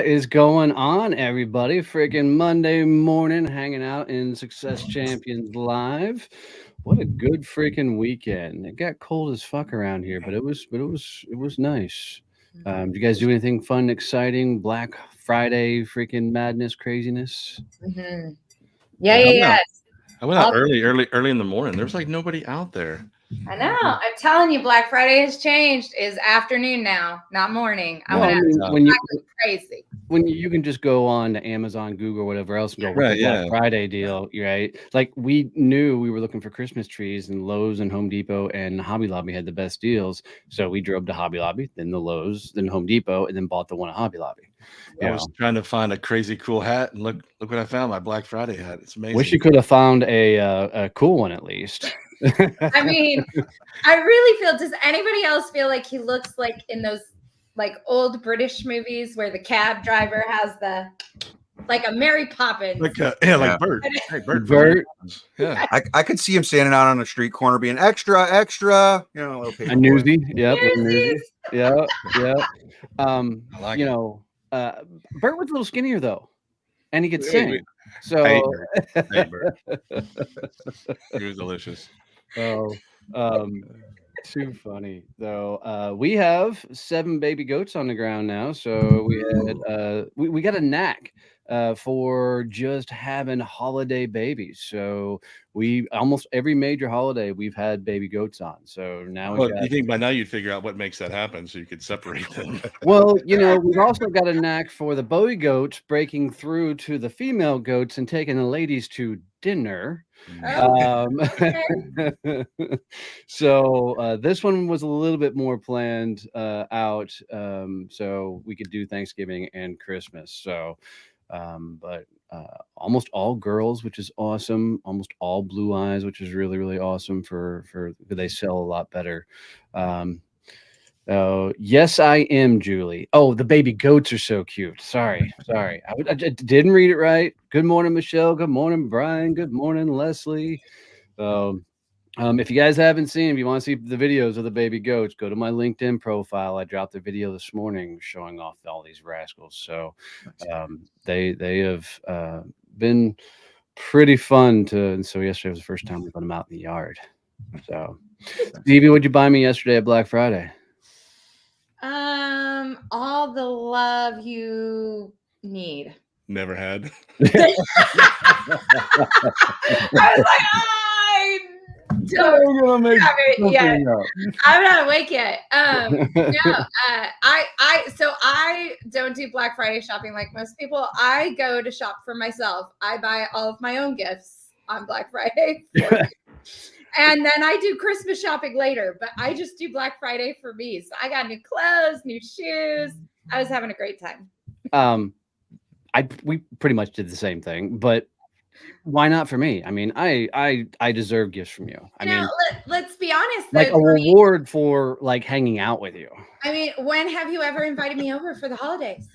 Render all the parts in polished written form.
is going on, everybody? Freaking Monday morning, hanging out in Success Champions Live. What a good freaking weekend! It got cold as fuck around here, but it was nice. Did you guys do anything fun, exciting? Black Friday, freaking madness, craziness. Mm-hmm. Yeah, Yeah, I went yeah, out. yes. I went out early in the morning. There was like nobody out there. I know. I'm telling you, Black Friday has changed. Is afternoon now, not morning. I Well, went I out mean, No. crazy. when you can just go on to Amazon, Google, whatever else, and go, what's Right, the Black yeah. Friday deal, right? Like we knew we were looking for Christmas trees, and Lowe's and Home Depot and Hobby Lobby had the best deals. So we drove to Hobby Lobby, then the Lowe's, then Home Depot, and then bought the one at Hobby Lobby. I was trying to find a crazy cool hat, and look what I found. My Black Friday hat. It's amazing. Wish you could have found a cool one at least. I mean, I really feel. Does anybody else feel like he looks like in those like old British movies where the cab driver has the like a Mary Poppins? like Bert. Hey, Bert. Yeah. I could see him standing out on a street corner being extra, extra, a little paper A boy. newsie, yep, Newsies. yep. I like it. Bert was a little skinnier though, and he could Wait, sing. wait. So, Hey, Bert. He was delicious. oh, too funny though. We have 7 baby goats on the ground now, so we had we got a knack for just having holiday babies. So we almost every major holiday we've had baby goats on. So now we Well, got. you think by now you'd figure out what makes that happen, so you could separate them. Well, we've also got a knack for the boy goats breaking through to the female goats and taking the ladies to dinner. So this one was a little bit more planned out, so we could do Thanksgiving and Christmas. So, but almost all girls, which is awesome. Almost all blue eyes, which is really, really awesome for they sell a lot better. Oh, yes, I am, Julie. Oh, the baby goats are so cute. Sorry. I didn't read it right. Good morning, Michelle. Good morning, Brian. Good morning, Leslie. If you guys haven't seen, if you want to see the videos of the baby goats, go to my LinkedIn profile. I dropped a video this morning showing off all these rascals. So they have been pretty fun and so yesterday was the first time we let them out in the yard. So, Stevie, what'd you buy me yesterday at Black Friday? All the love you need. Never had. I was like, I don't. Yeah, I'm not awake yet. No, I don't do Black Friday shopping like most people. I go to shop for myself. I buy all of my own gifts on Black Friday. And then I do Christmas shopping later, but I just do Black Friday for me. So I got new clothes, new shoes. I was having a great time. We pretty much did the same thing, but why not for me? I mean, I deserve gifts from you. I mean, let's be honest, though, like a reward for like hanging out with you. I mean, when have you ever invited me over for the holidays?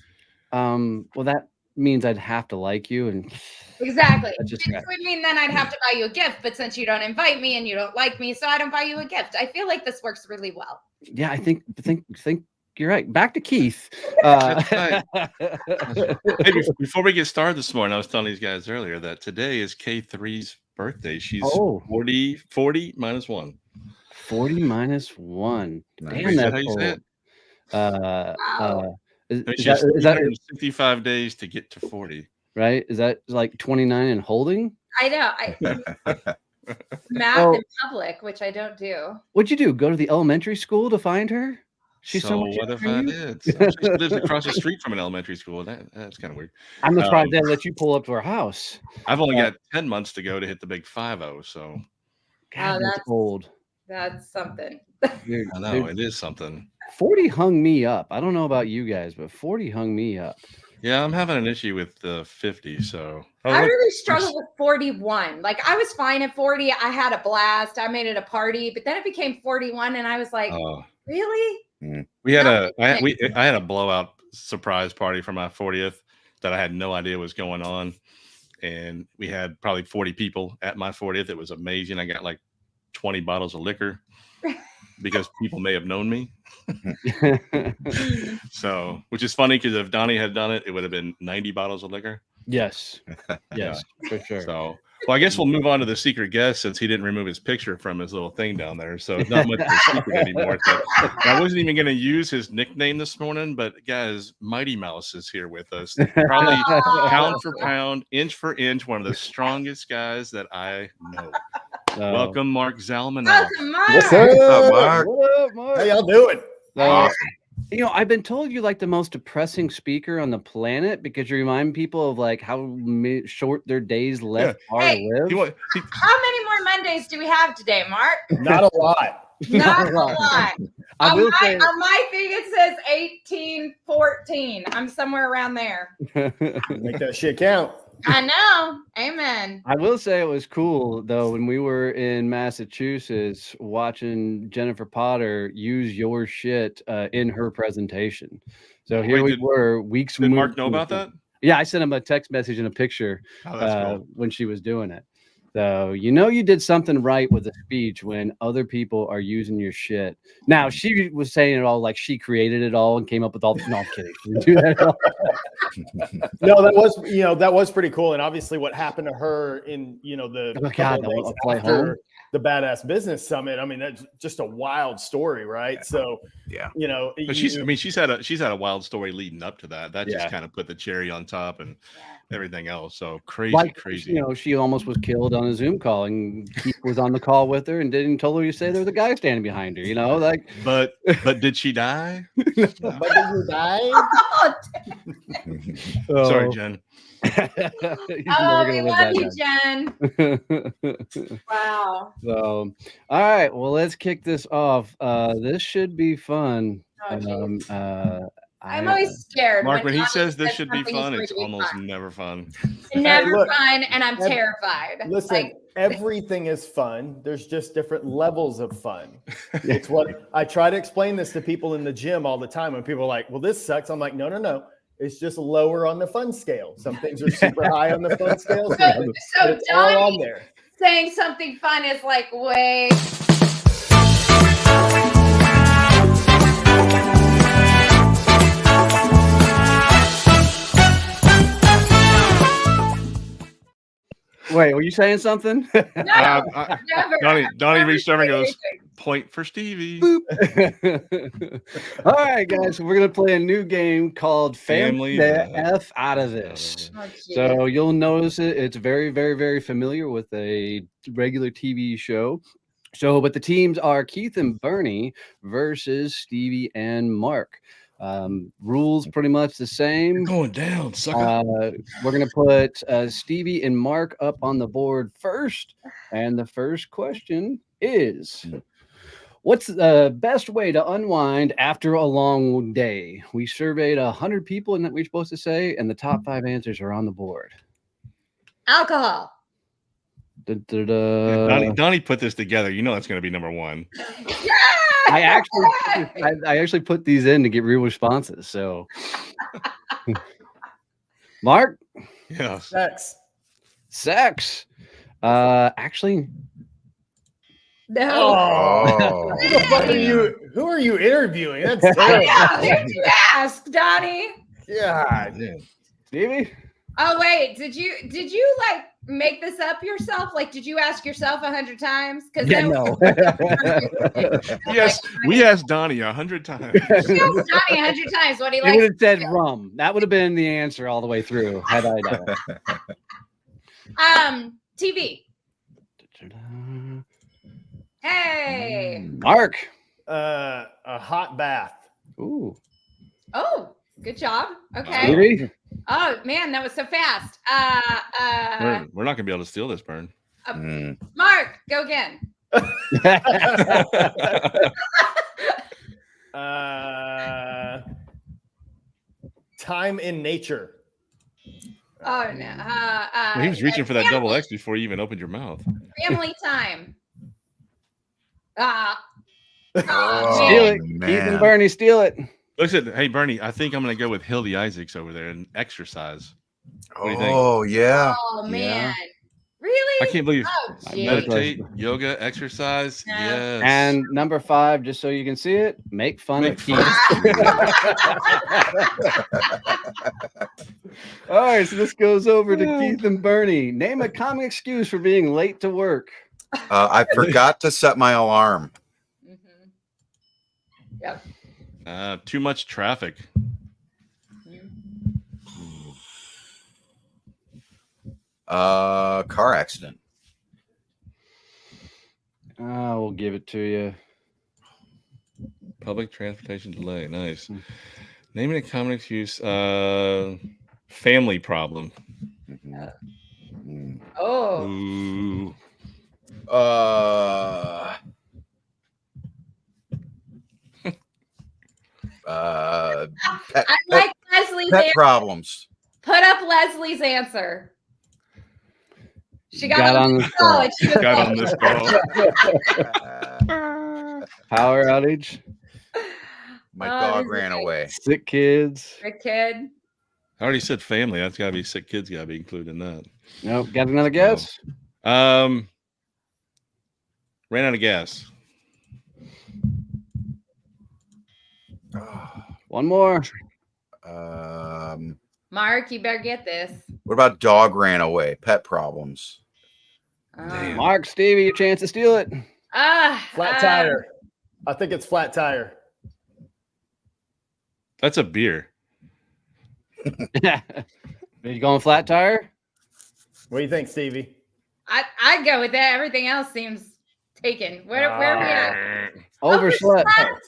Well, that means I'd have to like you, and exactly. Which would mean then I'd have to buy you a gift, but since you don't invite me and you don't like me, so I don't buy you a gift. I feel like this works really well. Yeah, I think you're right. Back to Keith. Hey, before we get started this morning, I was telling these guys earlier that today is K3's birthday. She's 40 minus 1. 40 minus 1. Nice. Damn, that's how you say it? Wow. Is that 65 days to get to 40? Right? Is that like 29 and holding? I know. Math in public, which I don't do. What'd you do? Go to the elementary school to find her? She's so what if I did? She lives across the street from an elementary school. That's kind of weird. I'm surprised they let you pull up to her house. I've only got 10 months to go to hit the big 5-0. So, God, that's old. That's something. Dude, I know it is something. 40 hung me up. I don't know about you guys, but 40 hung me up. Yeah, I'm having an issue with 50. So I really struggled with 41. Like I was fine at 40. I had a blast. I made it a party, but then it became 41, and I was like, really? We had I had a blowout surprise party for my 40th that I had no idea was going on, and we had probably 40 people at my 40th. It was amazing. I got like 20 bottles of liquor. because people may have known me. So, which is funny because if Donnie had done it, it would have been 90 bottles of liquor. Yes, for sure. So, well, I guess we'll move on to the secret guest since he didn't remove his picture from his little thing down there. So it's not much of a secret anymore. So, I wasn't even going to use his nickname this morning, but guys, Mighty Mouse is here with us. Probably pound for pound, inch for inch, one of the strongest guys that I know. Welcome, Mark Zalman. What's up, Mark? What up, Mark? How y'all doing? Awesome. You know, I've been told you're like the most depressing speaker on the planet because you remind people of like how short their days left are to live. How many more Mondays do we have today, Mark? Not a lot. Not a lot. I will say, on my thing, it says 1814. I'm somewhere around there. Make that shit count. I know. Amen. I will say it was cool though when we were in Massachusetts watching Jennifer Potter use your shit in her presentation. So here we were weeks. Did Mark know about that? Yeah, I sent him a text message and a picture when she was doing it. So you did something right with the speech when other people are using your shit. Now she was saying it all like she created it all and came up with all. No, I'm kidding. She didn't do that at all. No, that was pretty cool. And obviously, what happened to her in after the Badass Business Summit. I mean, that's just a wild story, right? Yeah. So but she's had a wild story leading up to that. That just kind of put the cherry on top and everything else. So crazy. She almost was killed on a Zoom call, and Keith was on the call with her and didn't tell her to say there was a guy standing behind her. But did she die? But did you die? Sorry, Jen. We love you, Jen. Wow. So, all right. Well, let's kick this off. This should be fun. I'm always scared. Mark, when he says this should be fun, it's almost never fun. Never fun, and I'm terrified. Listen, everything is fun. There's just different levels of fun. It's what I try to explain this to people in the gym all the time. When people are like, well, this sucks. I'm like, no. It's just lower on the fun scale. Some things are super high on the fun scale. So it's all on there. Saying something fun is like way. Wait, were you saying something? No, never. Donnie reached over and goes, point for Stevie. All right, guys. So we're going to play a new game called Family the F Out of This. So you'll notice it's very, very, very familiar with a regular TV show. But the teams are Keith and Bernie versus Stevie and Mark. Rules pretty much the same. Going down, sucker. We're gonna put Stevie and Mark up on the board first, and the first question is: what's the best way to unwind after a long day? We surveyed 100 people, and that we're supposed to say, and the top 5 answers are on the board. Alcohol. Donnie put this together. You know that's going to be number 1. Yeah! I actually put these in to get real responses. So, Mark, yeah, sex. Actually, no. Oh. Who the fuck are you? Who are you interviewing? That's terrible. Did you ask, Donnie? God, Stevie. Oh wait, did you like make this up yourself? Like, did you ask yourself 100 times? No. Yes, we asked Donnie 100 times. We asked Donnie 100 times what he likes. He would have said rum. That would have been the answer all the way through. Had I done. TV. Hey. Mark. A hot bath. Ooh. Oh, good job. Okay. Stevie? Oh man, that was so fast. We're not gonna be able to steal this, Bern. Mark, go again. Time in nature. Oh no. He was reaching for that double X before you even opened your mouth. Family time. Steal it. Keith and Bernie, steal it. Listen, hey Bernie, I think I'm gonna go with Hildy Isaacs over there and exercise. What do you think? Oh yeah. Oh man. Really? I can't believe Oh, geez. meditate, yoga, exercise. No. Yes. And number 5, just so you can see it, make fun Make of fun Keith. All right, so this goes over to Keith and Bernie. Name a common excuse for being late to work. I forgot to set my alarm. Mhm. Yep. Too much traffic. Car accident. We'll give it to you. Public transportation delay. Nice. Hmm. Naming a common excuse. Family problem. Oh. Ooh. Pet, I like Leslie's pet answer. problems. Put up Leslie's answer. She got, Got on on this the call. call. And she was Got like, on this call. Power outage, My Oh, dog this is ran great. away. sick kids. a kid. I already said family. That's got to be sick kids. Got to be included in that. Nope. Got another guess? Ran out of gas. One more. Mark, you better get this. What about dog ran away? Pet problems. Damn. Mark, Stevie, your chance to steal it. Flat tire. I think it's flat tire. That's a beer. Are you going flat tire? What do you think, Stevie? I'd go with that. Everything else sems taken. Where are we at? Overslept. Overslept?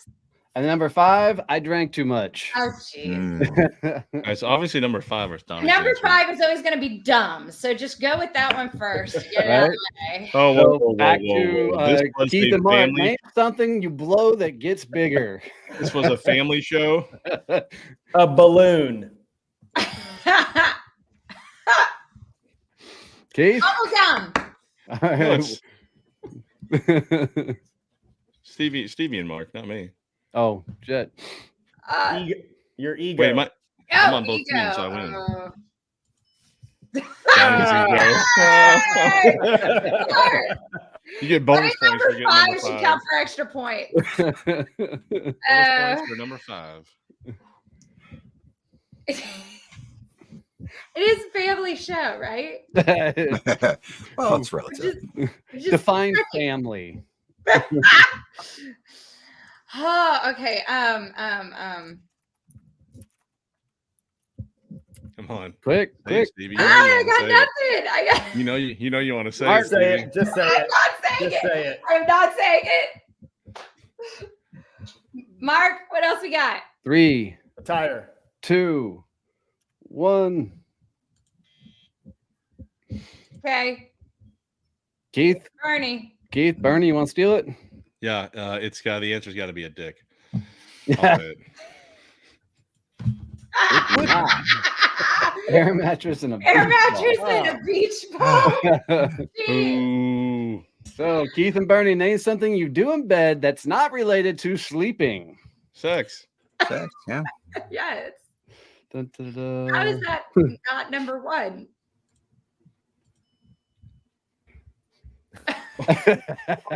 And number 5, I drank too much. Oh, jeez. It's obviously number 5 or Donnie's Number answer. 5 is always going to be dumb. So just go with that one first. Get it out of the way. Oh, So back to This was Keith a and Mark. family. Name something you blow that gets bigger. This was a family show. A balloon. Keith? Bubblegum. All right. Stevie and Mark, not me. Oh, shit. Your ego. Wait, I'm on both ego. teams, so I win. Sorry. You get bonus Maybe points for number getting 5 number should 5. count for extra points. Bonus points for number 5. It is a family show, right? Well, it's relative. Just Define family. Oh, okay. Come on. Quick, Say quick. it, Stevie. I got Say nothing. I got. it. You know you want to say Mark, it, Say Stevie. it. Just say I'm it. not saying Just it. say it. I'm not saying it. Mark, what else we got? 3, A tire. 2, 1. Okay, Keith, Bernie. Bernie, you want to steal it? Yeah, the answer's got to be a dick. I'll say it. Air mattress and a Air beach mattress ball. and a beach ball. Jeez. Ooh. So, Keith and Bernie, name something you do in bed that's not related to sleeping. Sex. Sex, yeah. Yes. Dun, dun, dun. How is that not number 1?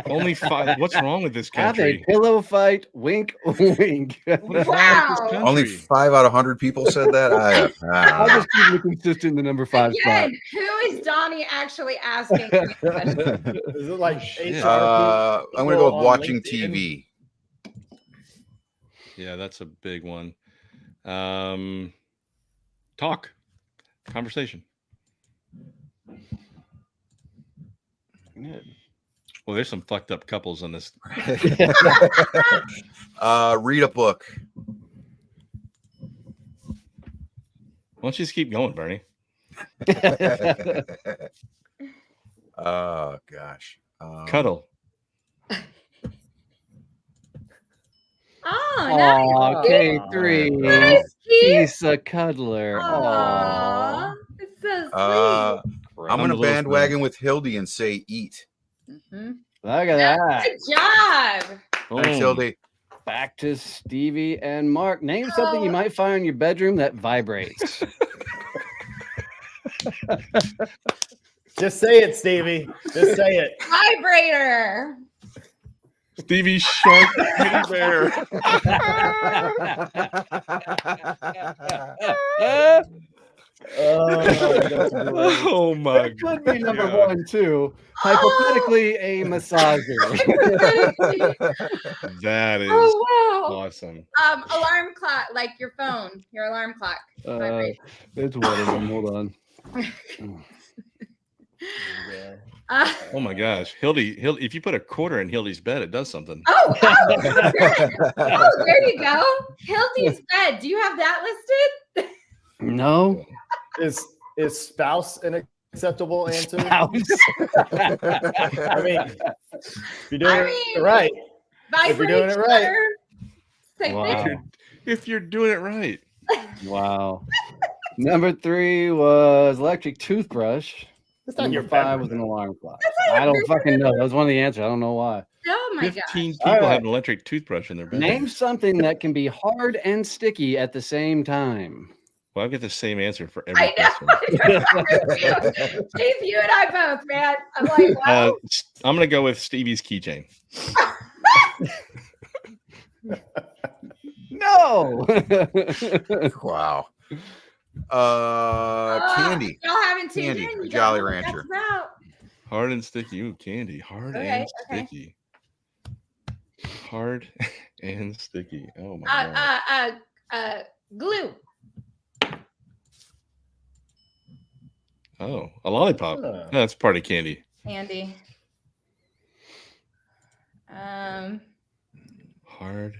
Only 5. What's wrong with this Have a country? pillow fight. Wink, wink. What is wrong with this Wow. country? Only 5 out of 100 people said that. I don't I'll know. just keep it consistent in the number 5 spot. Again, who is Donnie actually asking? Is it like shit. HR? I'm going to go with on watching LinkedIn? TV. Yeah, that's a big one. Talk. Conversation. Good. Well, there's some fucked up couples on this. Read a book. Why don't you just keep going, Bernie? Oh, gosh. Cuddle. Oh, Aw, nice. K3. Nice, Keith. He's a cuddler. Aw, Aw. it's so sweet. I'm I'm going the to little bandwagon with Hildy and say eat. Mhm. Look at that. Good job. Thanks, Boom. Hildy. Back to Stevie and Mark. Name something you might find in your bedroom that vibrates. Just say it, Stevie. Just say it. Vibrator. Stevie Shark Teddy Bear. That's great. Oh my It could be number God. 1 too. Hypothetically, a massager. That is Oh wow. awesome. Alarm clock, like your phone, your alarm clock. Vibrator. It's one of them. Hold on. Yeah. Oh my gosh. Hildy, if you put a quarter in Hildy's bed, it does something. Oh, there you go. Hildy's bed. Do you have that listed? No. Is spouse an acceptable answer? Spouse. I mean, if you're doing it right. If you're doing it right. Wow. If you're doing it right. Wow. Number 3 was electric toothbrush. It's not Number your 5 was an alarm clock. I don't fucking know. That was one of the answers. I don't know why. Oh my 15 god. people All right. have an electric toothbrush in their bed. Name something that can be hard and sticky at the same time. Well, I get the same answer for every I know. question. Steve, you and I both, man. I'm like, wow. I'm gonna go with Stevie's keychain. No. Wow. Candy. Y'all haven't tuned Candy, in. You Jolly don't know what Rancher. that's about. Hard and sticky. Ooh, candy. Hard Okay, and okay. sticky. Hard and sticky. Oh my god. Glue. Oh, a lollipop. Huh. That's part of candy. Candy. Hard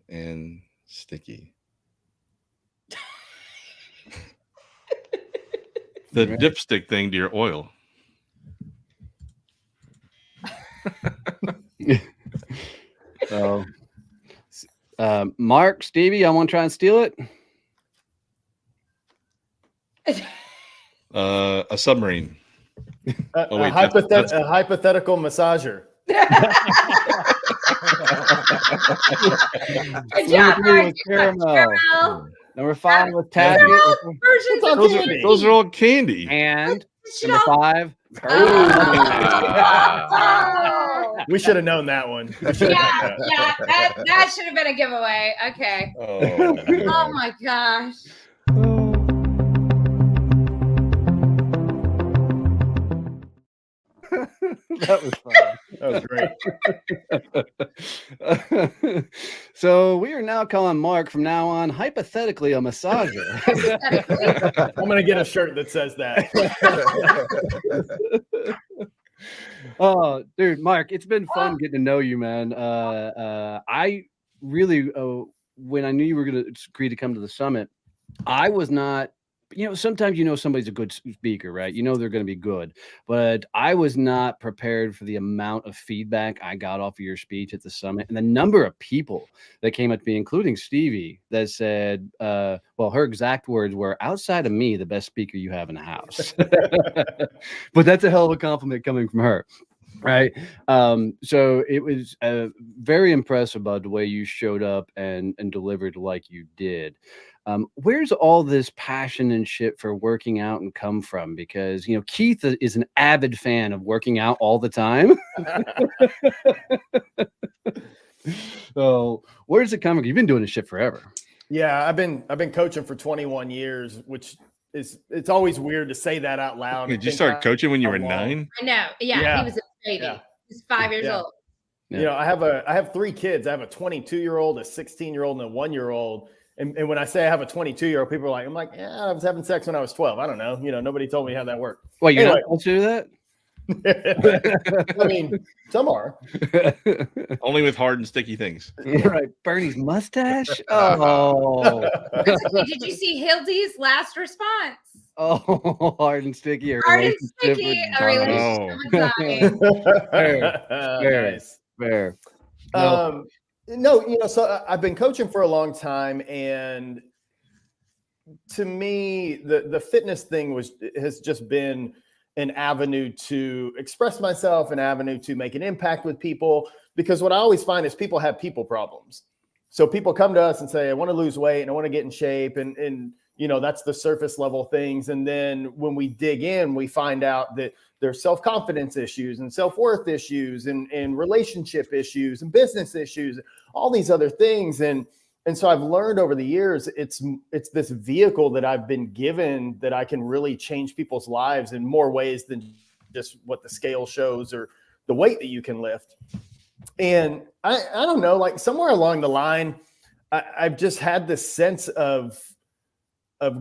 and sticky. The dipstick thing to your oil. So, Mark, Stevie, I want to try and steal it. A submarine. Oh, wait, a that's- hypothetical massager. Good Number job, 3 Mark. was Good job, caramel. Number 5 was taffy. Versions of Those are- candy. Those are all candy. And Should number all- 5. Oh. We should have known that one. We should have known Yeah, that should have been a giveaway. Okay. Oh my gosh. That was fun. That was great. So we are now calling Mark from now on hypothetically a massager. I'm gonna get a shirt that says that. Oh, dude, Mark, it's been fun getting to know you, man. I really, when I knew you were going to agree to come to the summit, I was not. Sometimes somebody's a good speaker, right? They're going to be good, but I was not prepared for the amount of feedback I got off of your speech at the summit and the number of people that came up to me, including Stevie, that said, well, her exact words were, outside of me, the best speaker you have in the house. But that's a hell of a compliment coming from her. Right. So it was very impressive about the way you showed up and delivered like you did. Where's all this passion and shit for working out and come from? Because, Keith is an avid fan of working out all the time. So where does it come from? You've been doing this shit forever. Yeah, I've been coaching for 21 years, which it's always weird to say that out loud. Did you start coaching when you were 9? I know. Yeah, Yeah. he was a baby. Yeah. He's 5 years Yeah. old. Yeah. I have 3 kids. I have a 22-year-old, a 16-year-old, and a 1-year-old. And when I say I have a 22-year-old, people are like, I'm like, yeah, I was having sex when I was 12. I don't know. Nobody told me how that worked. Well, you're Anyway. not supposed to do that? I mean, some are. Only with hard and sticky things. Right. Bernie's mustache. Oh, Did you see Hildy's last response? hard and sticky. Or Hard and relationship sticky, with a Donna. relationship with Donnie. Fair. Nice. Fair. No. So I've been coaching for a long time, and to me, the fitness thing has just been an avenue to express myself, an avenue to make an impact with people. Because what I always find is people have people problems. So people come to us and say, I want to lose weight and I want to get in shape. And that's the surface level things. And then when we dig in, we find out that there's self-confidence issues and self-worth issues and relationship issues and business issues, all these other things. And so I've learned over the years, it's this vehicle that I've been given that I can really change people's lives in more ways than just what the scale shows or the weight that you can lift. And I don't know, like somewhere along the line, I've just had this sense of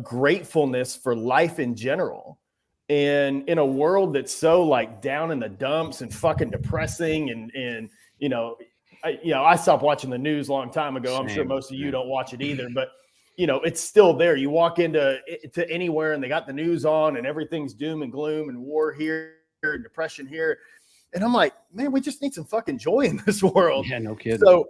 gratefulness for life in general. And in a world that's so like down in the dumps and fucking depressing and I stopped watching the news a long time ago. I'm sure most of you don't watch it either, but it's still there. You walk into anywhere and they got the news on and everything's doom and gloom and war here and depression here. And I'm like, man, we just need some fucking joy in this world. Yeah, no kidding. So,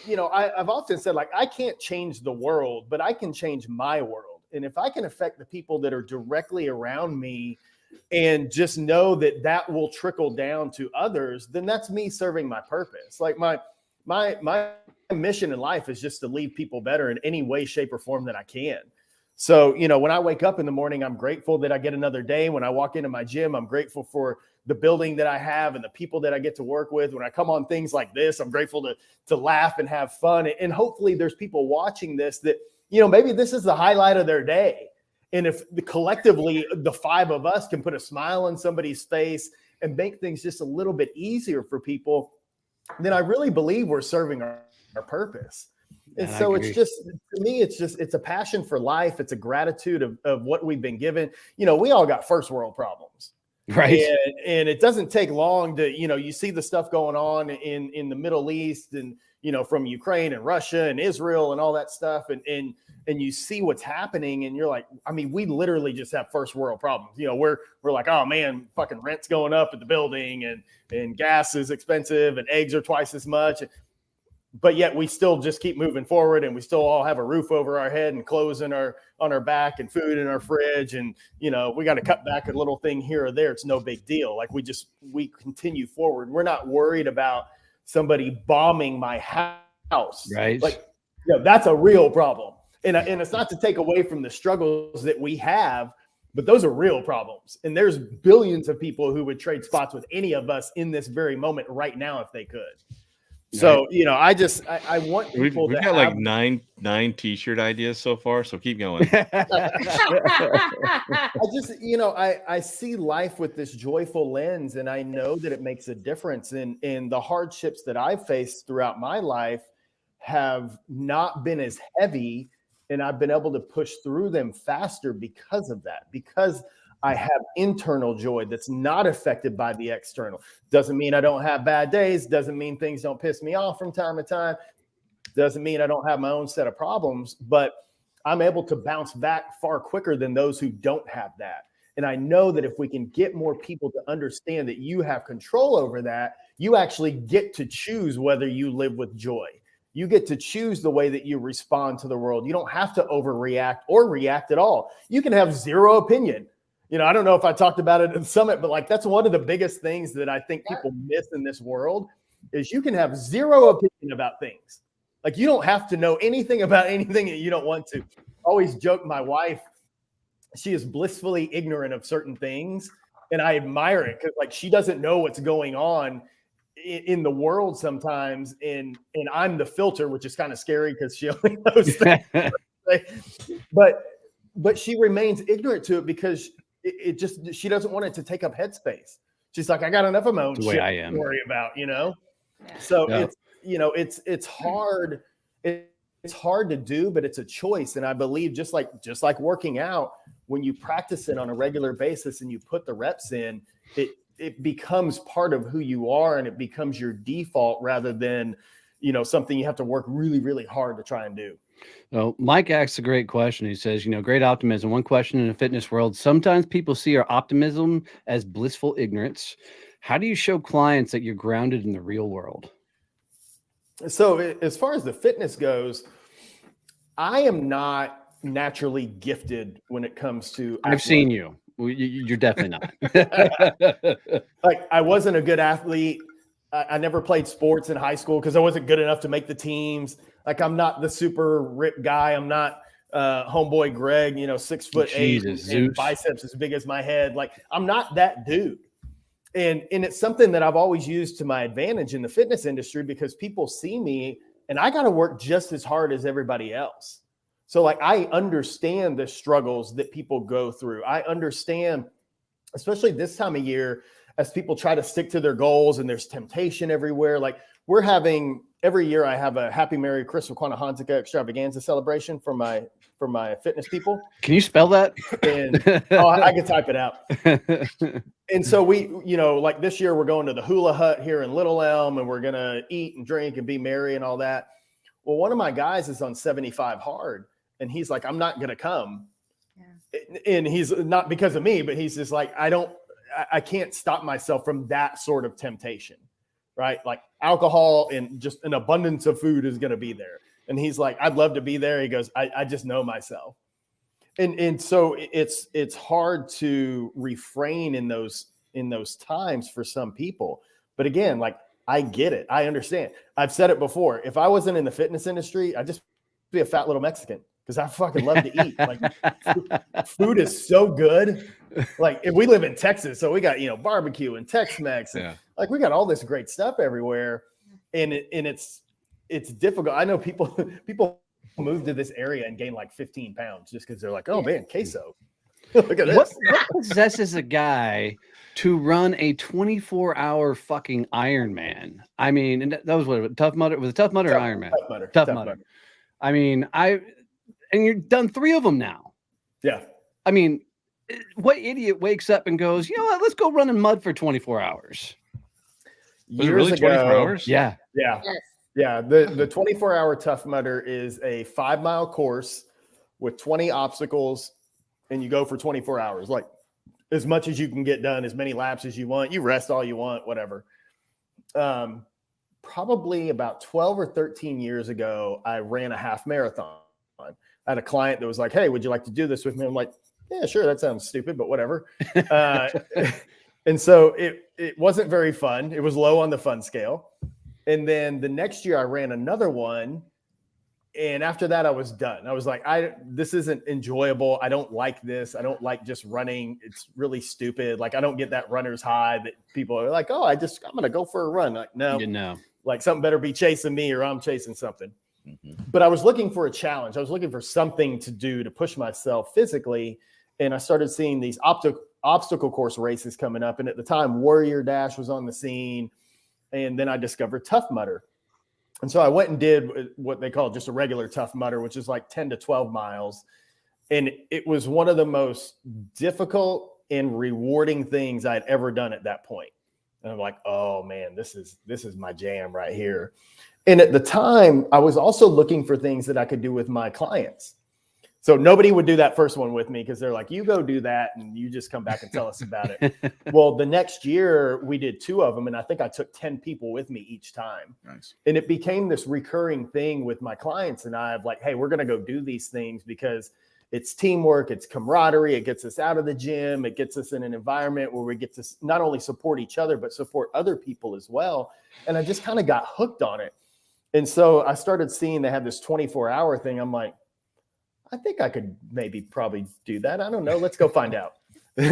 I've often said, like, I can't change the world, but I can change my world. And if I can affect the people that are directly around me and just know that will trickle down to others, then that's me serving my purpose. Like my mission in life is just to leave people better in any way, shape, or form that I can. So, when I wake up in the morning, I'm grateful that I get another day. When I walk into my gym, I'm grateful for the building that I have and the people that I get to work with. When I come on things like this, I'm grateful to laugh and have fun. And hopefully there's people watching this that, maybe this is the highlight of their day. And if collectively the five of us can put a smile on somebody's face and make things just a little bit easier for people, then I really believe we're serving our purpose. And so it's just, to me, it's a passion for life. It's a gratitude of what we've been given. We all got first world problems. Right. And it doesn't take long to, you see the stuff going on in the Middle East and, from Ukraine and Russia and Israel and all that stuff. And you see what's happening and you're like, I mean, we literally just have first world problems. We're like, oh man, fucking rent's going up at the building and gas is expensive and eggs are twice as much. But yet we still just keep moving forward and we still all have a roof over our head and clothes on our back and food in our fridge. And, we got to cut back a little thing here or there. It's no big deal. Like we continue forward. We're not worried about somebody bombing my house. Right. Like, that's a real problem. And it's not to take away from the struggles that we have, but those are real problems. And there's billions of people who would trade spots with any of us in this very moment right now if they could. So, I want people we've got like nine t-shirt ideas so far. So keep going. I see life with this joyful lens and I know that it makes a difference. And the hardships that I've faced throughout my life have not been as heavy. And I've been able to push through them faster because of that, because I have internal joy that's not affected by the external. Doesn't mean I don't have bad days. Doesn't mean things don't piss me off from time to time. Doesn't mean I don't have my own set of problems, but I'm able to bounce back far quicker than those who don't have that. And I know that if we can get more people to understand that you have control over that, you actually get to choose whether you live with joy. You get to choose the way that you respond to the world. You don't have to overreact or react at all. You can have zero opinion. I don't know if I talked about it at the summit, but like that's one of the biggest things that I think people miss in this world is you can have zero opinion about things. Like you don't have to know anything about anything that you don't want to. I always joke, my wife, she is blissfully ignorant of certain things. And I admire it because like she doesn't know what's going on in the world sometimes. And I'm the filter, which is kind of scary because she only knows things. But she remains ignorant to it because she doesn't want it to take up headspace. She's like, I got enough of my own shit to worry about, Yeah. So it's hard. It's hard to do, but it's a choice. And I believe just like working out, when you practice it on a regular basis and you put the reps in, it becomes part of who you are and it becomes your default rather than, something you have to work really, really hard to try and do. Well, Mike asks a great question. He says, great optimism. One question in the fitness world. Sometimes people see our optimism as blissful ignorance. How do you show clients that you're grounded in the real world? So as far as the fitness goes, I am not naturally gifted when it comes to I've seen you. You're definitely not. Like I wasn't a good athlete. I never played sports in high school because I wasn't good enough to make the teams. Like I'm not the super ripped guy. I'm not homeboy Greg, 6'8" Jesus, and Zeus. biceps as big as my head. Like, I'm not that dude. And it's something that I've always used to my advantage in the fitness industry, because people see me and I got to work just as hard as everybody else. So like, I understand the struggles that people go through. I understand, especially this time of year, as people try to stick to their goals and there's temptation everywhere. Like, we're having, every year I have a Happy Merry Christmas Kwanzaa Hanukkah extravaganza celebration for my fitness people. Can you spell that? And I can type it out. And so we, like this year we're going to the Hula Hut here in Little Elm, and we're going to eat and drink and be merry and all that. Well, one of my guys is on 75 hard, and he's like, I'm not going to come. Yeah. And he's not because of me, but he's just like, I can't stop myself from that sort of temptation, right? Like, alcohol and just an abundance of food is going to be there. And he's like, I'd love to be there. He goes, I just know myself. And so it's hard to refrain in those times for some people. But again, like, I get it. I understand. I've said it before. If I wasn't in the fitness industry, I'd just be a fat little Mexican, because I fucking love to eat. Like, food is so good. Like, if we live in Texas, so we got, barbecue and Tex-Mex. And, like, we got all this great stuff everywhere. And it's difficult. I know people move to this area and gain like 15 pounds just because they're like, oh man, queso. Look at this. What possesses a guy to run a 24-hour fucking Ironman? I mean, and that was what, Tough Mudder? Was it Tough Mudder or Ironman? Tough Mudder. I mean, and you've done 3 of them now. Yeah. I mean, what idiot wakes up and goes, you know what, let's go run in mud for 24 hours? Was it really 24 hours? Yeah. Yeah. Yes. Yeah. The 24-hour Tough Mudder is a 5-mile course with 20 obstacles, and you go for 24 hours, like as much as you can get done, as many laps as you want. You rest all you want, whatever. Probably about 12 or 13 years ago, I ran a half marathon. I had a client that was like, hey, would you like to do this with me? I'm like, yeah, sure. That sounds stupid, but whatever. And so it wasn't very fun. It was low on the fun scale. And then the next year I ran another one. And after that, I was done. I was like, this isn't enjoyable. I don't like this. I don't like just running. It's really stupid. Like, I don't get that runner's high that people are like, oh, I'm going to go for a run. Like, no, like something better be chasing me, or I'm chasing something. Mm-hmm. But I was looking for a challenge. I was looking for something to do to push myself physically. And I started seeing these obstacle course races coming up. And at the time, Warrior Dash was on the scene. And then I discovered Tough Mudder. And so I went and did what they call just a regular Tough Mudder, which is like 10 to 12 miles. And it was one of the most difficult and rewarding things I'd ever done at that point. And I'm like, oh man, this is my jam right here. And at the time, I was also looking for things that I could do with my clients. So nobody would do that first one with me, because they're like, you go do that and you just come back and tell us about it. Well, the next year we did 2 of them, and I think I took 10 people with me each time. Nice. And it became this recurring thing with my clients and I, of like, hey, we're going to go do these things because it's teamwork, it's camaraderie, it gets us out of the gym, it gets us in an environment where we get to not only support each other, but support other people as well. And I just kind of got hooked on it. And so I started seeing they had this 24-hour thing. I'm like, I think I could probably do that. I don't know. Let's go find out.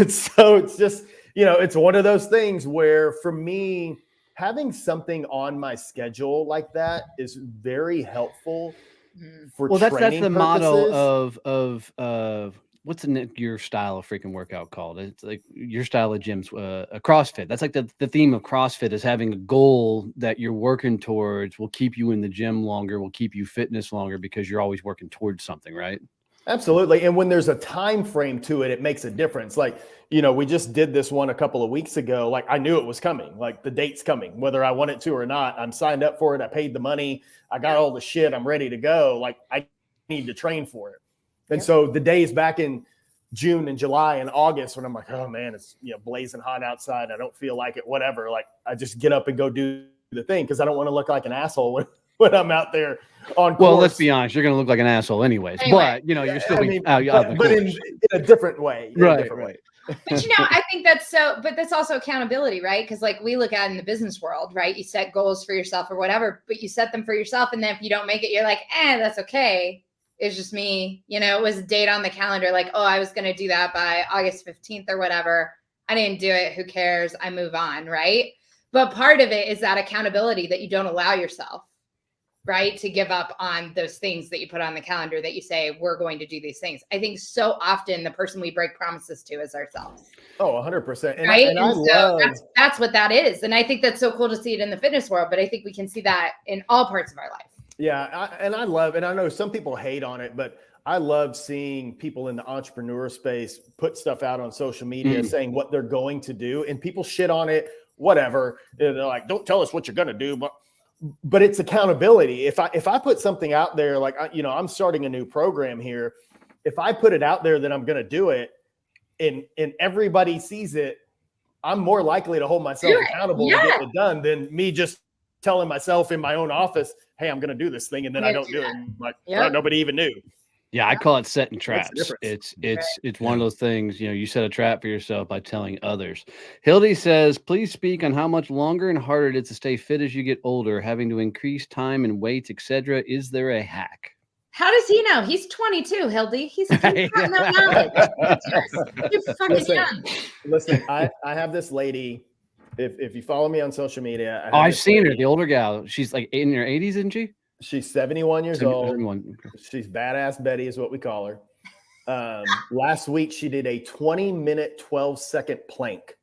So it's just, it's one of those things where for me, having something on my schedule like that is very helpful for that's the purposes. motto of what's your style of freaking workout called? It's like your style of gyms, a CrossFit. That's like the theme of CrossFit is having a goal that you're working towards will keep you in the gym longer, will keep you fitness longer, because you're always working towards something, right? Absolutely. And when there's a time frame to it, it makes a difference. Like, we just did this one a couple of weeks ago. Like, I knew it was coming, like the date's coming, whether I wanted to or not. I'm signed up for it. I paid the money. I got all the shit. I'm ready to go. Like, I need to train for it. And so the days back in June and July and August, when I'm like, oh man, it's blazing hot outside. I don't feel like it, whatever. Like, I just get up and go do the thing, because I don't want to look like an asshole when I'm out there on course. Well, let's be honest, you're going to look like an asshole anyways. But you're still but in a different way. Right. But I think but that's also accountability, right? Because like we look at it in the business world, right? You set goals for yourself or whatever, but you set them for yourself. And then if you don't make it, you're like, that's okay. It's just me. You know, it was a date on the calendar. Like, oh, I was going to do that by August 15th or whatever. I didn't do it. Who cares? I move on. Right. But part of it is that accountability that you don't allow yourself, right, to give up on those things that you put on the calendar that you say, we're going to do these things. I think so often the person we break promises to is ourselves. Oh, 100%. And right. I love that's what that is. And I think that's so cool to see it in the fitness world, but I think we can see that in all parts of our life. Yeah. And I know some people hate on it, but I love seeing people in the entrepreneur space put stuff out on social media saying what they're going to do, and people shit on it, whatever. They're like, don't tell us what you're going to do. But it's accountability. If I put something out there, like, I'm starting a new program here. If I put it out there that I'm going to do it and everybody sees it, I'm more likely to hold myself accountable to get it done than me just telling myself in my own office, hey, I'm going to do this thing. And then I don't do it. I'm like, oh, nobody even knew. Yeah, I call it setting traps. It's one of those things, you set a trap for yourself by telling others. Hildy says, please speak on how much longer and harder it is to stay fit as you get older, having to increase time and weights, etc. Is there a hack? How does he know? He's 22, Hildy. He's got no knowledge. You're fucking young. Listen, I have this lady. If you follow me on social media, I've seen her, the older gal. She's like in her 80s, isn't she? She's 71 years old. 71. She's badass Betty is what we call her. Last week, she did a 20-minute, 12-second plank.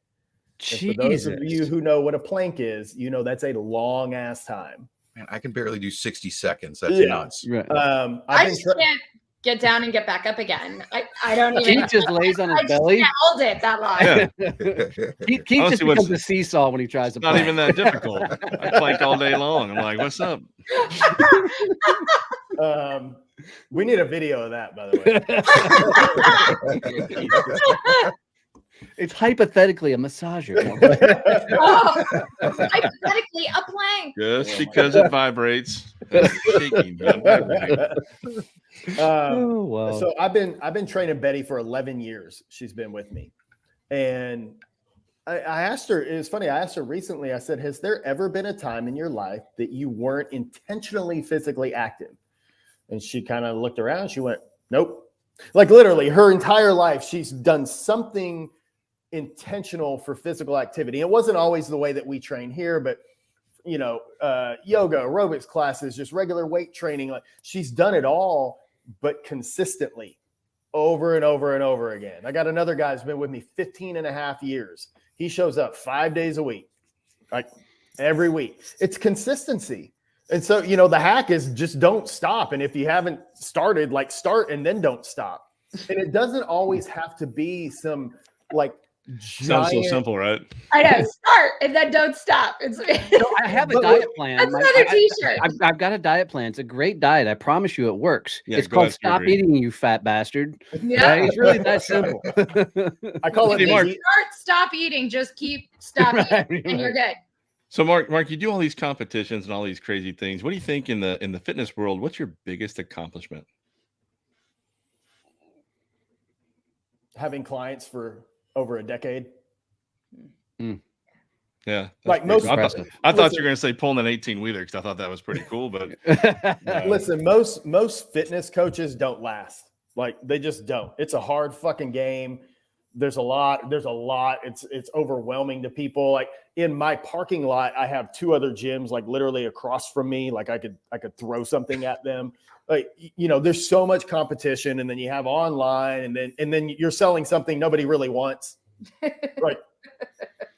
For those of you who know what a plank is, that's a long ass time. Man, I can barely do 60 seconds. That's nuts. Right. I just can't get down and get back up again. I don't even. Keith just lays on his belly. Can't hold it that long. Yeah. Keith just becomes a seesaw when he tries to. Not even that difficult. I plank all day long. I'm like, what's up? We need a video of that, by the way. It's hypothetically a massager. Hypothetically a plank. Just because it vibrates. Shaking, not vibrating. Wow. So I've been training Betty for 11 years. She's been with me. And I asked her, it was funny, I asked her recently, I said, has there ever been a time in your life that you weren't intentionally physically active? And she kind of looked around. She went, nope. Like literally her entire life, she's done something intentional for physical activity. It wasn't always the way that we train here, but yoga, aerobics classes, just regular weight training. Like she's done it all, but consistently over and over and over again. I got another guy who's been with me 15 and a half years. He shows up 5 days a week, like every week. It's consistency. And so, the hack is just don't stop. And if you haven't started, like start and then don't stop. And it doesn't always have to be some like Sounds so simple, right? I know. Start and then don't stop. I have a diet plan. That's another t-shirt. I've got a diet plan. It's a great diet. I promise you it works. Yeah, it's called Stop Eating, You Fat Bastard. Yeah. Right? It's really that simple. I call it Mark. Stop eating. Just keep stopping and you're good. So Mark, you do all these competitions and all these crazy things. What do you think in the fitness world? What's your biggest accomplishment? Having clients for over a decade. Yeah. Like most, I thought you were going to say pulling an 18-wheeler because I thought that was pretty cool. But listen, most fitness coaches don't last. Like they just don't. It's a hard fucking game. There's a lot. It's overwhelming to people. Like in my parking lot, I have 2 other gyms, like literally across from me. Like I could throw something at them. Like, there's so much competition, and then you have online, and then you're selling something nobody really wants. Right.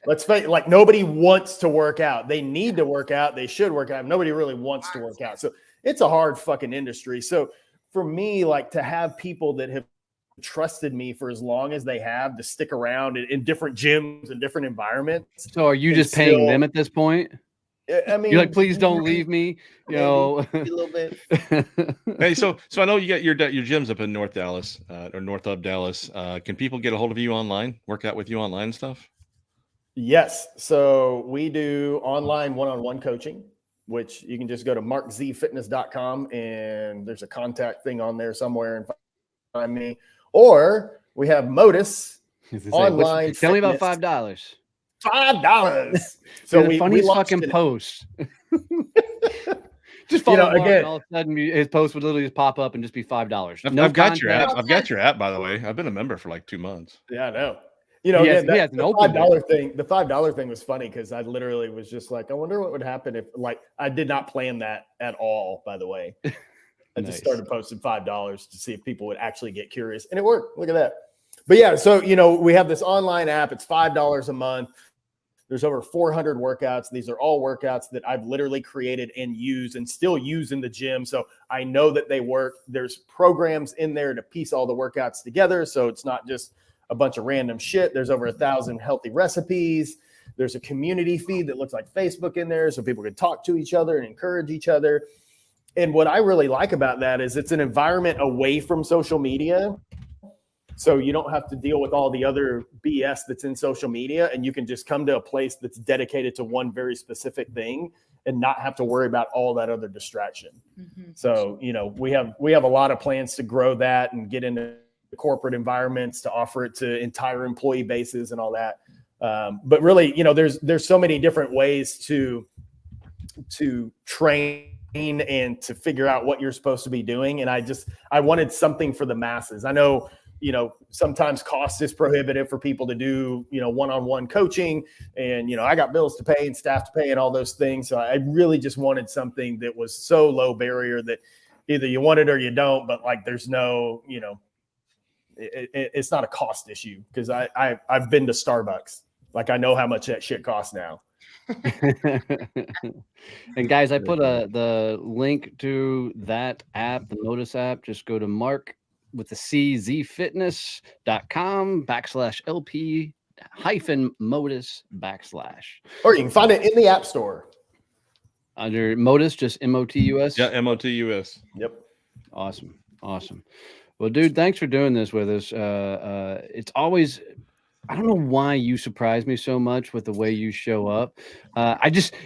Let's face it, like nobody wants to work out. They need to work out. They should work out. Nobody really wants to work out. So it's a hard fucking industry. So for me, like to have people that have trusted me for as long as they have to stick around in different gyms and different environments. So are you just paying them at this point? I mean, you're like, please don't leave me. A little bit. Hey, so I know you got your gyms up in North Dallas or north of Dallas. Can people get a hold of you online, work out with you online and stuff? Yes. So we do online one-on-one coaching, which you can just go to markzfitness.com and there's a contact thing on there somewhere and find me. Or we have Modus online. Tell me about $5. $5. So the funniest fucking post. Just follow Mark, again, and all of a sudden his post would literally just pop up and just be $5. I've got your app. contact. I've got your app, by the way. I've been a member for like 2 months. Yeah, I know. He Again, hasn't the opened $5 thing. The $5 thing was funny because I literally was just like, I wonder what would happen if, like, I did not plan that at all. By the way, I Nice. just started posting $5 to see if people would actually get curious, and it worked. Look at that. But yeah, so we have this online app. It's $5 a month. There's over 400 workouts. These are all workouts that I've literally created and used and still use in the gym. So I know that they work. There's programs in there to piece all the workouts together. So it's not just a bunch of random shit. There's over 1,000 healthy recipes. There's a community feed that looks like Facebook in there so people can talk to each other and encourage each other. And what I really like about that is it's an environment away from social media. So you don't have to deal with all the other BS that's in social media, and you can just come to a place that's dedicated to one very specific thing and not have to worry about all that other distraction. Mm-hmm. So, we have a lot of plans to grow that and get into corporate environments to offer it to entire employee bases and all that. But really, there's so many different ways to train and to figure out what you're supposed to be doing. And I wanted something for the masses. I know, sometimes cost is prohibitive for people to do, one-on-one coaching, and, I got bills to pay and staff to pay and all those things. So I really just wanted something that was so low barrier that either you want it or you don't, but like, there's no, it's not a cost issue because I've been to Starbucks. Like, I know how much that shit costs now. And guys, I put the link to that app, the Modus app. Just go to Mark with the czfitness.com/LP-Modus /. Or you can find it in the App Store. Under Modus, just MOTUS? Yeah, MOTUS. Yep. Awesome. Well, dude, thanks for doing this with us. It's always, I don't know why you surprise me so much with the way you show up.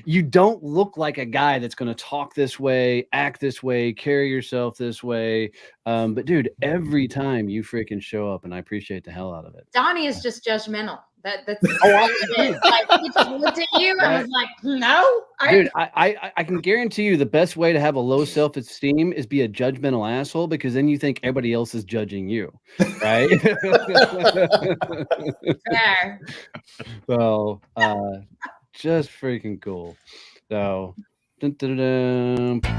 You don't look like a guy that's going to talk this way, act this way, carry yourself this way. But dude, every time you freaking show up, and I appreciate the hell out of it. Donnie is just judgmental. That's like, he just looked at you and was like, no. Dude, I can guarantee you the best way to have a low self-esteem is be a judgmental asshole, because then you think everybody else is judging you, right? Fair. So just freaking cool. So dun, dun, dun, dun.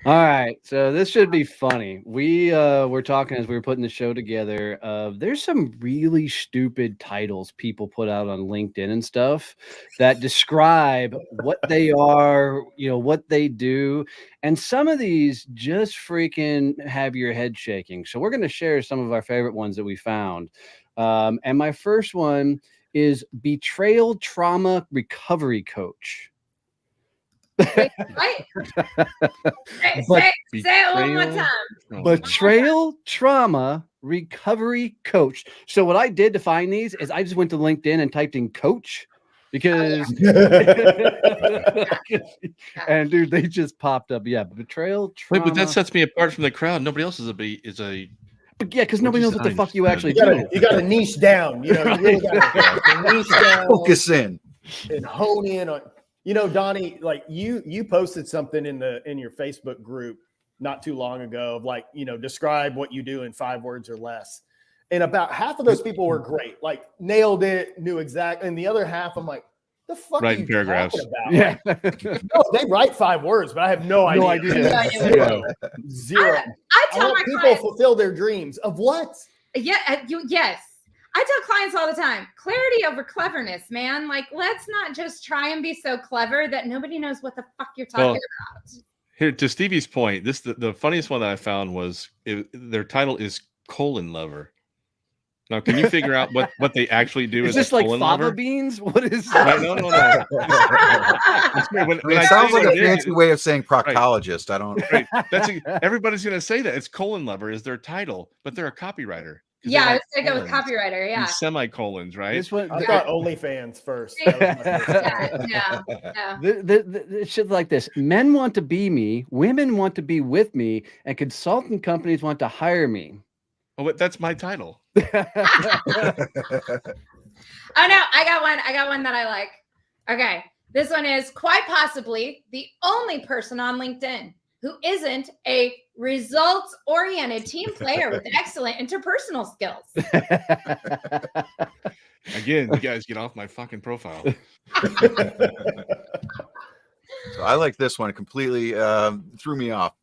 All right, so this should be funny. We were talking as we were putting the show together. There's some really stupid titles people put out on LinkedIn and stuff that describe what they are, what they do, and some of these just freaking have your head shaking. So we're going to share some of our favorite ones that we found. And my first one is betrayal trauma recovery coach. Wait, say it one more time. Betrayal trauma recovery coach. So what I did to find these is I just went to LinkedIn and typed in coach, because and dude, they just popped up. Yeah, betrayal trauma. Wait, but that sets me apart from the crowd. Nobody else is a But yeah, because nobody knows what the fuck you actually do. You got to niche down. You really got to niche down. Focus in and hone in on. Donnie, like you posted something in your Facebook group not too long ago of like, describe what you do in 5 words or less. And about half of those people were great, like nailed it, knew exactly. And the other half, I'm like, the fuck writing paragraphs. About? Yeah. No, they write 5 words, but I have no idea. Zero. I tell my people clients, fulfill their dreams of what? Yeah, yes. I tell clients all the time, clarity over cleverness, man. Like, let's not just try and be so clever that nobody knows what the fuck you're talking about. Here, to Stevie's point, the funniest one that I found was their title is colon lover. Now, can you figure out what they actually do? Is as this a like colon fava lover? beans? What is Right, that? no. it sounds like a fancy way of saying proctologist. I don't. Right. Everybody's going to say that. It's colon lover is their title, but they're a copywriter. Yeah, I was going to go with copywriter. Yeah. Semicolons, right? This one, I thought OnlyFans first. Yeah. It's shit like this. Men want to be me, women want to be with me, and consultant companies want to hire me. Oh, but that's my title. Oh no, I got one. I got one that I like. Okay. This one is quite possibly the only person on LinkedIn who isn't a results-oriented team player with excellent interpersonal skills. Again, you guys get off my fucking profile. So I like this one. It completely threw me off.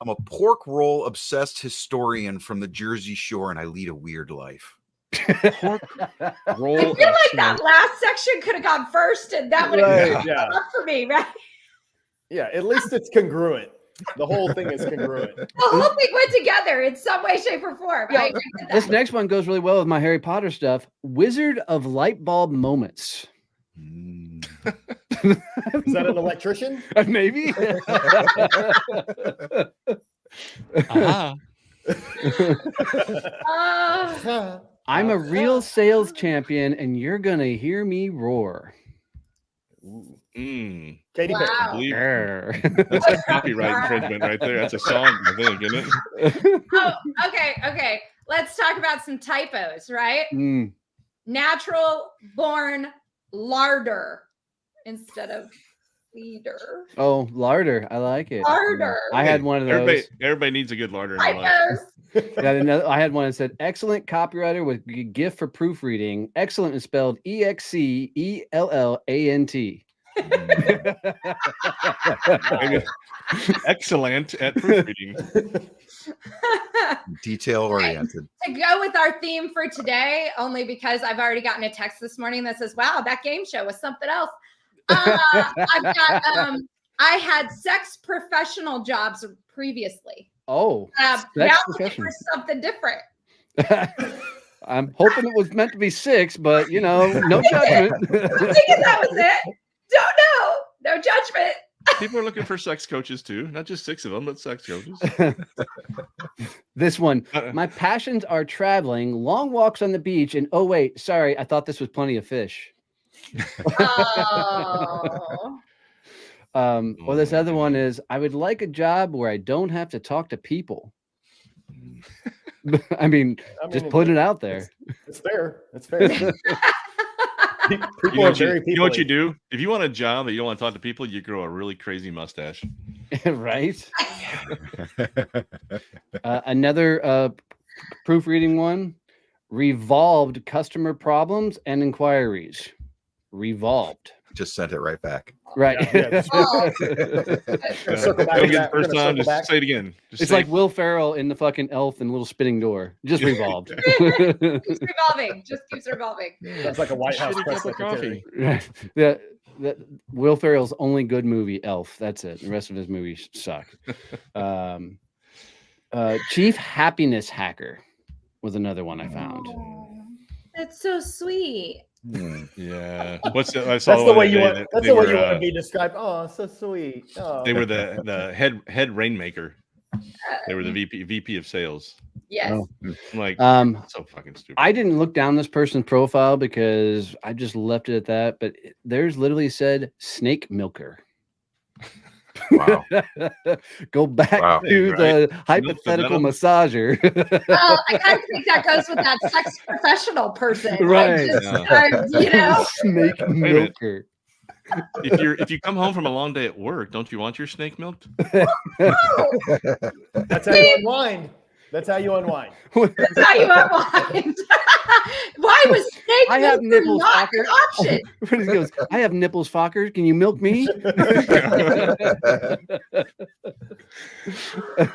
I'm a pork roll obsessed historian from the Jersey Shore, and I lead a weird life. Pork I roll. feel like that last section could have gone first, and that would have Right, been yeah. up for me, right? Yeah, at least it's congruent. The whole thing is congruent. The whole thing went together in some way, shape, or form. Yeah, I agree with This that. next one goes really well with my Harry Potter stuff. Wizard of Light Bulb Moments. Mm. Is that an electrician? Maybe. Aha. I'm a real sales champion, and you're gonna hear me roar. Mm. Katy Perry. I Wow. believe Grr. that's a copyright infringement right there. That's a song, I think, isn't it? Oh, okay. Let's talk about some typos, right? Mm. Natural born larder instead of leader. Oh, larder. I like it. Larder. I had one of those. Everybody needs a good larder in their life. Typos. I had one that said excellent copywriter with gift for proofreading. Excellent is spelled EXCELLANT. Maybe excellent at proofreading. Detail oriented. To go with our theme for today, only because I've already gotten a text this morning that says, wow, that game show was something else. I've got I had sex professional jobs previously. Oh, Now sex looking professional. for something different. I'm hoping it was meant to be 6, but no judgment. I'm thinking that was it. Don't know. No judgment. People are looking for sex coaches too, not just 6 of them, but sex coaches. This one. My passions are traveling, long walks on the beach, and oh wait, sorry, I thought this was Plenty of Fish. Oh. Or this other one is I would like a job where I don't have to talk to people. I mean, just putting it out there. It's fair. It's fair. People You know, are what you, very you know what you people-y. do? If you want a job that you don't want to talk to people, you grow a really crazy mustache. Right? Another proofreading one. Revolved customer problems and inquiries. Revolved. Just sent it right back. Right. Yeah. Oh. Circle back Don't to get that. the first We're gonna time, circle just back. say it again. Just It's say like Will Ferrell in the fucking Elf and Little Spinning Door. Just revolved. Keeps revolving. Just keeps revolving. That's like a White House shitty press cup of secretary. coffee. the Will Ferrell's only good movie, Elf. That's it. The rest of his movies suck. Chief Happiness Hacker was another one I found. That's so sweet. Yeah. What's the, I That's saw the one way that you day want. that That's they the way were, you want to be described. Oh, so sweet. Oh. They were the head rainmaker. They were the VP of sales. Yes. Oh. I'm like, so fucking stupid. I didn't look down this person's profile because I just left it at that. But there's literally said snake milker. Wow. Go back Wow. to the hypothetical massager. Well, I kind of think that goes with that sex professional person. Right. Snake minute. milker. If you come home from a long day at work, don't you want your snake milked? That's how you unwind. That's how you unwind. That's how you unwind. Why was snake I have milk nipples, not fucker. an option? He goes, I have nipples, fucker. Can you milk me?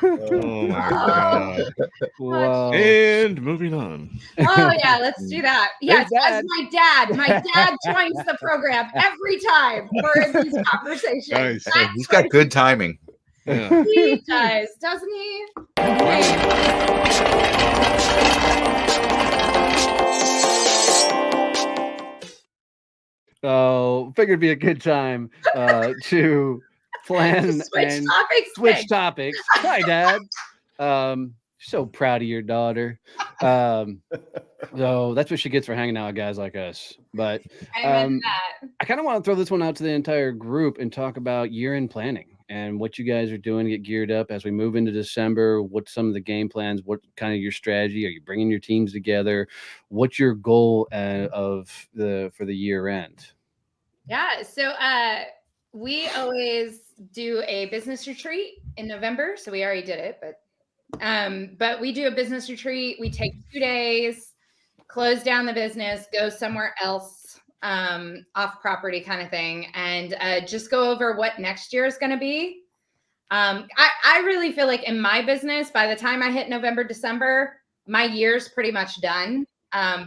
Oh my god. Wow. And moving on. Oh yeah, let's do that. Yes, Hey, as my dad. My dad joins the program every time we're in these conversations. Nice. That's He's got what good timing. Yeah. he does, doesn't he? So figured it'd be a good time to plan Switch and topics. switch Nick. topics. Hi, Dad. So proud of your daughter. So that's what she gets for hanging out with guys like us. But I meant that. I kind of want to throw this one out to the entire group and talk about year-end planning. and what you guys are doing to get geared up as we move into December. What's some of the game plans? What kind of your strategy? Are you bringing your teams together? What's your goal for the year end? Yeah. So we always do a business retreat in November. So we already did it, but we do a business retreat. We take 2 days, close down the business, go somewhere else, off property kind of thing, and just go over what next year is going to be. I really feel like in my business, by the time I hit November, December, my year's pretty much done.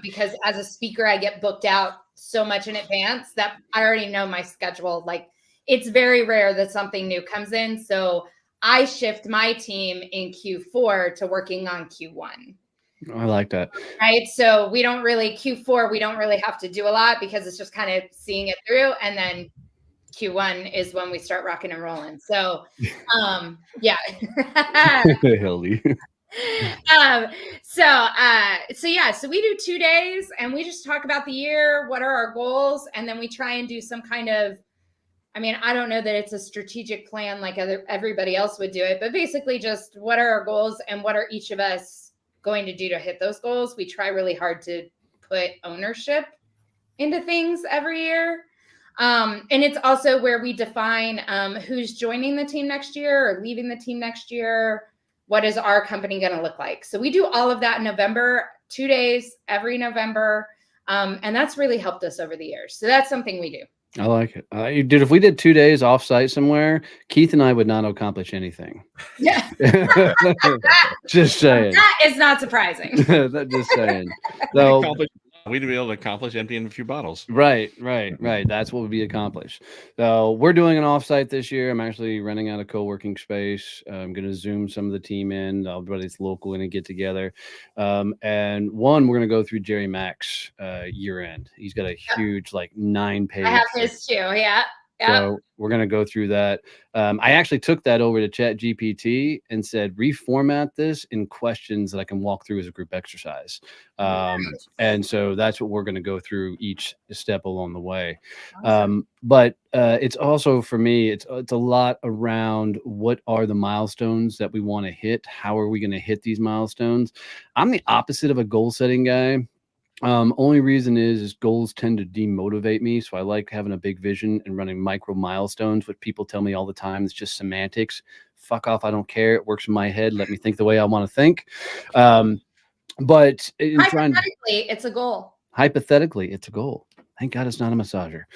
Because as a speaker, I get booked out so much in advance that I already know my schedule. Like, it's very rare that something new comes in. So I shift my team in Q4 to working on Q1. I like that. Right. So Q4, we don't really have to do a lot because it's just kind of seeing it through. And then Q1 is when we start rocking and rolling. So, yeah. Hildy. So we do 2 days and we just talk about the year. What are our goals? And then we try and do some kind of, I don't know that it's a strategic plan like everybody else would do it, but basically just what are our goals and what are each of us going to do to hit those goals. We try really hard to put ownership into things every year. And it's also where we define who's joining the team next year or leaving the team next year. What is our company going to look like? So we do all of that in November, 2 days every November. And that's really helped us over the years. So that's something we do. I like it. Dude, if we did 2 days offsite somewhere, Keith and I would not accomplish anything. Yeah. Just saying. That is not surprising. Just saying. So, we'd be able to accomplish emptying a few bottles. Right. That's what would be accomplished. So we're doing an offsite this year. I'm actually renting out a co-working space. I'm going to Zoom some of the team in. Everybody's local and get together. And we're going to go through Jerry Mack's year end. He's got a huge 9-page. I have his too. Yeah. So we're going to go through that. I actually took that over to ChatGPT and said, reformat this in questions that I can walk through as a group exercise. And so that's what we're going to go through each step along the way. Awesome. But it's also, for me, it's a lot around what are the milestones that we want to hit? How are we going to hit these milestones? I'm the opposite of a goal setting guy. Only reason is goals tend to demotivate me. So I like having a big vision and running micro milestones, which people tell me all the time. It's just semantics. Fuck off. I don't care. It works in my head. Let me think the way I want to think. But hypothetically, it's a goal. Hypothetically, it's a goal. Thank God it's not a massager.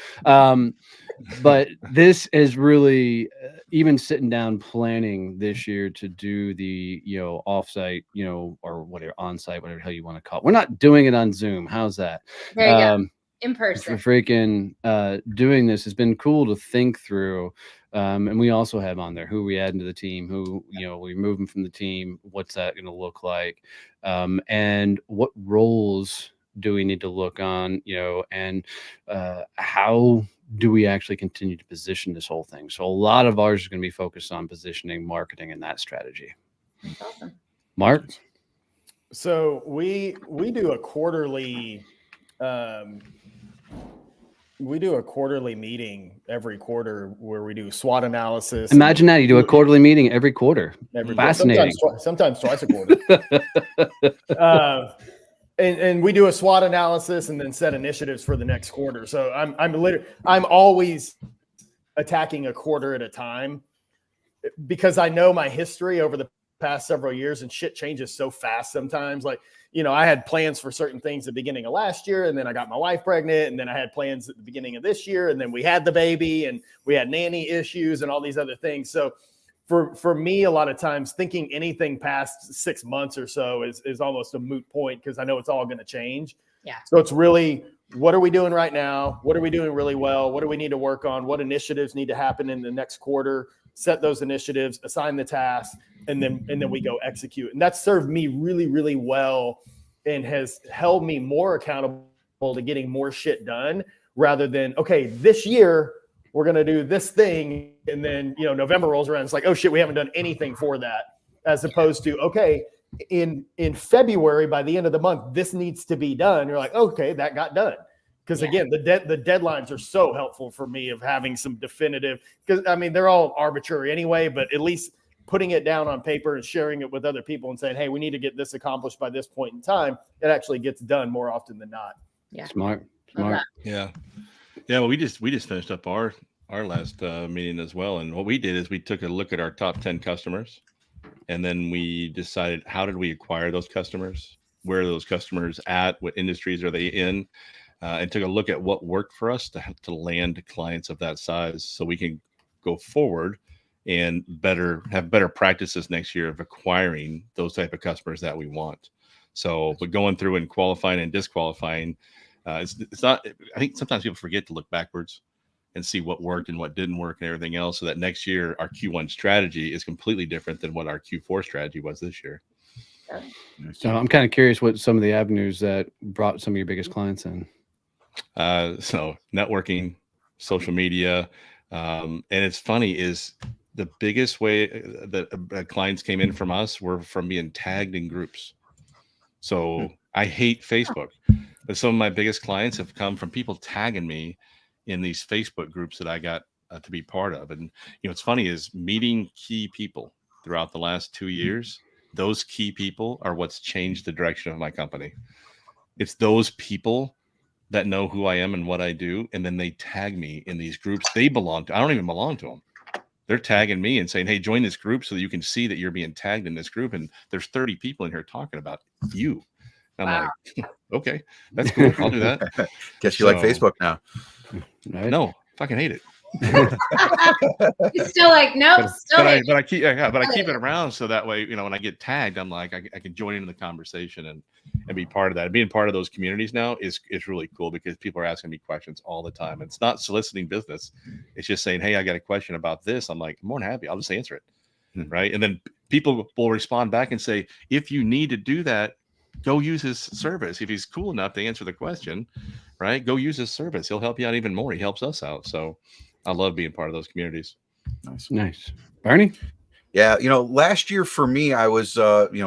But this is really even sitting down planning this year to do the, offsite, or whatever, onsite, whatever the hell you want to call it. We're not doing it on Zoom. How's that? There you go. In person. Freaking doing this has been cool to think through. And we also have on there who we add into the team, who, we move them from the team. What's that going to look like? And what roles do we need to look on, and how do we actually continue to position this whole thing? So a lot of ours is going to be focused on positioning, marketing, and that strategy. That's awesome. Mark? So we do a quarterly meeting every quarter where we do SWOT analysis. Imagine that you do a quarterly meeting every quarter. Fascinating. Sometimes twice a quarter. And we do a SWOT analysis and then set initiatives for the next quarter. So I'm always attacking a quarter at a time because I know my history over the past several years and shit changes so fast sometimes. I had plans for certain things at the beginning of last year, and then I got my wife pregnant, and then I had plans at the beginning of this year, and then we had the baby, and we had nanny issues and all these other things. So for me, a lot of times thinking anything past 6 months or so is almost a moot point because I know it's all going to change. Yeah. So it's really, what are we doing right now? What are we doing really well? What do we need to work on? What initiatives need to happen in the next quarter? Set those initiatives, assign the tasks, and then we go execute. And that's served me really, really well and has held me more accountable to getting more shit done rather than, okay, this year we're going to do this thing. And then, November rolls around. It's like, oh shit, we haven't done anything for that. As opposed to, okay, in February, by the end of the month, this needs to be done. You're like, okay, that got done. Because Yeah. again, the deadlines are so helpful for me of having some definitive, because I mean, they're all arbitrary anyway, but at least putting it down on paper and sharing it with other people and saying, hey, we need to get this accomplished by this point in time, it actually gets done more often than not. Yeah. Smart. Love that. Yeah. Well, we just finished up our last meeting as well, and what we did is we took a look at our top 10 customers, and then we decided how did we acquire those customers, where are those customers at, what industries are they in, and took a look at what worked for us to land clients of that size, so we can go forward and have better practices next year of acquiring those type of customers that we want. So, but going through and qualifying and disqualifying, it's not. I think sometimes people forget to look backwards and see what worked and what didn't work and everything else, so that next year our Q1 strategy is completely different than what our Q4 strategy was this year. So I'm kind of curious what some of the avenues that brought some of your biggest clients in. So networking, social media, and it's funny is the biggest way that clients came in from us were from being tagged in groups. So I hate Facebook, but some of my biggest clients have come from people tagging me in these Facebook groups that I got to be part of. And what's funny is meeting key people throughout the last 2 years. Those key people are what's changed the direction of my company. It's those people that know who I am and what I do, and then they tag me in these groups they belong to. I don't even belong to them. They're tagging me and saying, hey, join this group so that you can see that you're being tagged in this group, and there's 30 people in here talking about you. I'm like, okay, that's cool. I'll do that. Guess you like Facebook now. Right? No, fucking hate it. It's still like, nope, still hate But I keep it around, so that way, when I get tagged, I'm like, I can join into the conversation and be part of that. And being part of those communities now is really cool, because people are asking me questions all the time. It's not soliciting business. It's just saying, hey, I got a question about this. I'm like, I'm more than happy. I'll just answer it. Right. And then people will respond back and say, if you need to do that, go use his service. If he's cool enough to answer the question, right, go use his service. He'll help you out even more. He helps us out. So I love being part of those communities. Nice. Bernie? Yeah, last year for me, I was,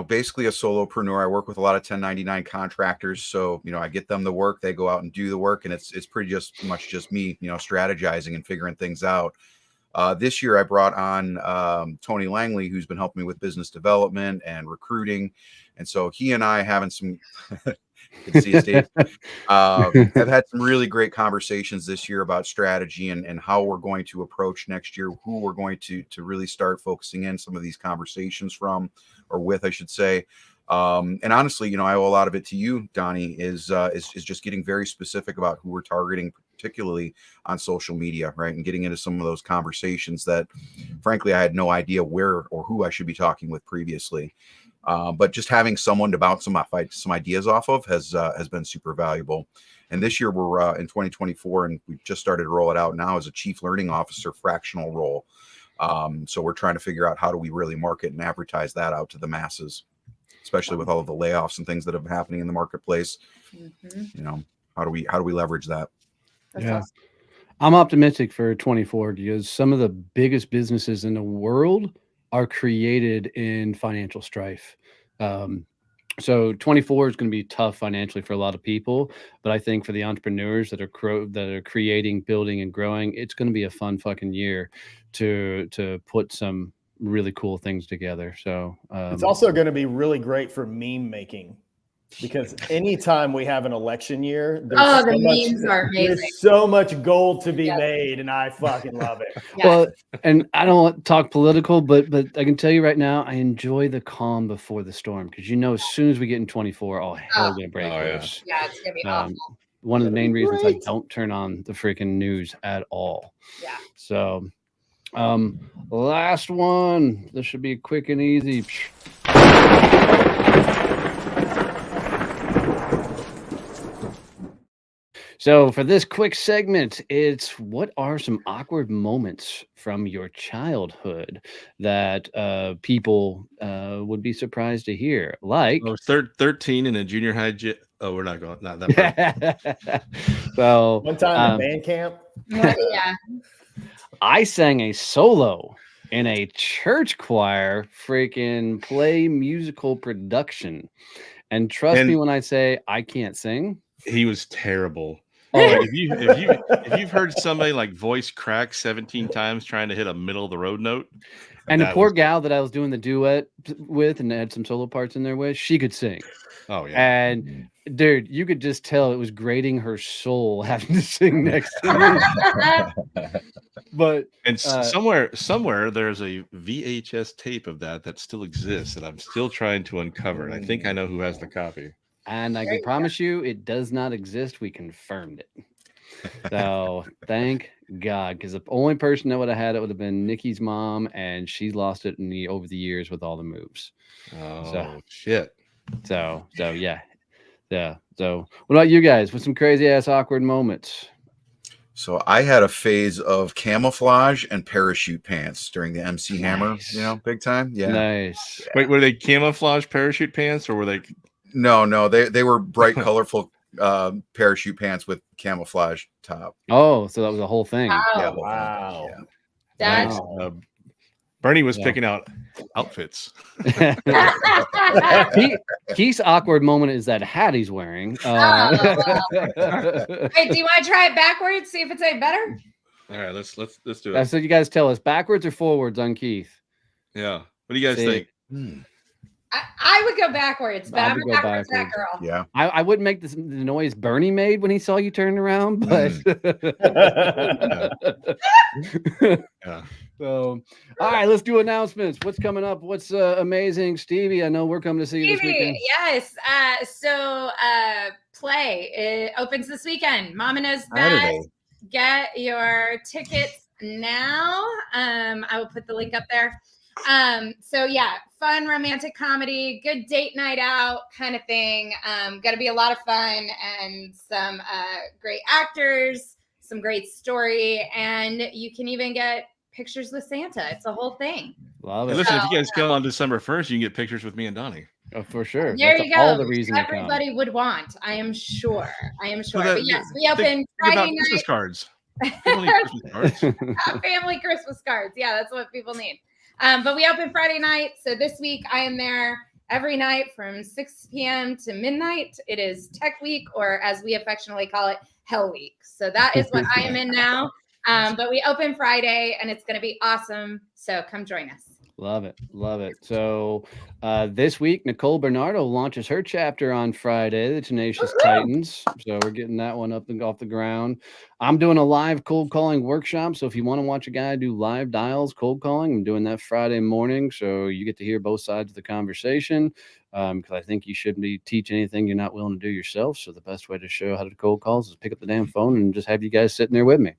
basically a solopreneur. I work with a lot of 1099 contractors. So, I get them the work, they go out and do the work, and it's pretty much just me, strategizing and figuring things out. This year I brought on Tony Langley, who's been helping me with business development and recruiting. And so he and I having some good to see you, Steve. Have had some really great conversations this year about strategy and how we're going to approach next year, who we're going to really start focusing in some of these conversations from, or with, I should say. And honestly, I owe a lot of it to you, Donnie, is just getting very specific about who we're targeting, particularly on social media, right? And getting into some of those conversations that, frankly, I had no idea where or who I should be talking with previously. But just having someone to bounce some ideas off of has been super valuable. And this year we're in 2024, and we've just started to roll it out now as a chief learning officer fractional role. So we're trying to figure out how do we really market and advertise that out to the masses, especially with all of the layoffs and things that have been happening in the marketplace. How do we leverage that? That's Yeah. awesome. I'm optimistic for 24 because some of the biggest businesses in the world are created in financial strife. So 24 is going to be tough financially for a lot of people, but I think for the entrepreneurs that are creating, building, and growing, it's going to be a fun fucking year to put some really cool things together. So it's also going to be really great for meme making, because anytime we have an election year, there's so much gold to be made, and I fucking love it. Yeah. Well, and I don't want to talk political, but I can tell you right now, I enjoy the calm before the storm, because as soon as we get in 24, all hell's gonna break loose. Yeah, it's gonna be awful. One of the main reasons I don't turn on the freaking news at all. Yeah. So, last one. This should be quick and easy. So for this quick segment, it's what are some awkward moments from your childhood that people would be surprised to hear? Like, I was 13 in a junior high. We're not going. Not that. So one time at band camp, yeah, I sang a solo in a church choir, freaking play musical production, and trust me when I say I can't sing. He was terrible. if you've heard somebody like voice crack 17 times trying to hit a middle of the road note, And the poor gal that I was doing the duet with and had some solo parts in there with, she could sing. Oh yeah. And dude, you could just tell it was grating her soul having to sing next to me. But somewhere there's a VHS tape of that still exists that I'm still trying to uncover. And I think I know who has the copy. And I can promise you it does not exist. We confirmed it. So thank God, because the only person that would have had it would have been Nikki's mom, and she's lost it over the years with all the moves. Oh shit. So yeah. So what about you guys? With some crazy ass awkward moments? So I had a phase of camouflage and parachute pants during the MC Hammer, big time. Yeah. Nice. Yeah. Wait, were they camouflage parachute pants or were they? No, they were bright, colorful parachute pants with camouflage top. Oh, so that was a whole thing. Wow. Yeah, Wow. Yeah. That's Bernie was picking out outfits. Keith's awkward moment is that hat he's wearing. Wait, do you want to try it backwards? See if it's any better? All right, let's do it. That's what you guys tell us. Backwards or forwards on Keith? Yeah. What do you guys think? I would go backwards, but I'm a backwards that girl. Yeah. I wouldn't make the noise Bernie made when he saw you turn around, but Yeah. So, all right, let's do announcements. What's coming up? What's amazing, Stevie? I know we're coming to see you this weekend. Yes. So Play it opens this weekend. Mama Knows Best. Get your tickets now. I will put the link up there. So yeah, fun romantic comedy, good date night out kind of thing. Gonna be a lot of fun and some great actors, some great story, and you can even get pictures with Santa. It's a whole thing. Love it. Hey, listen, if you guys come on December 1st, you can get pictures with me and Donnie. Oh, for sure. There That's you go. All the reason everybody would want. I am sure. So but yes, we open Friday night. Christmas cards. People need Christmas cards. Family Christmas cards. Yeah, that's what people need. But we open Friday night. So this week I am there every night from 6 p.m. to midnight. It is Tech Week, or as we affectionately call it, Hell Week. So that is what I am in now. But we open Friday and it's going to be awesome. So come join us. Love it. Love it. So this week, Nicole Bernardo launches her chapter on Friday, the Tenacious Titans. So we're getting that one up and off the ground. I'm doing a live cold calling workshop. So if you want to watch a guy do live dials cold calling, I'm doing that Friday morning. So you get to hear both sides of the conversation. Because I think you shouldn't teach anything you're not willing to do yourself. So the best way to show how to cold calls is pick up the damn phone and just have you guys sitting there with me.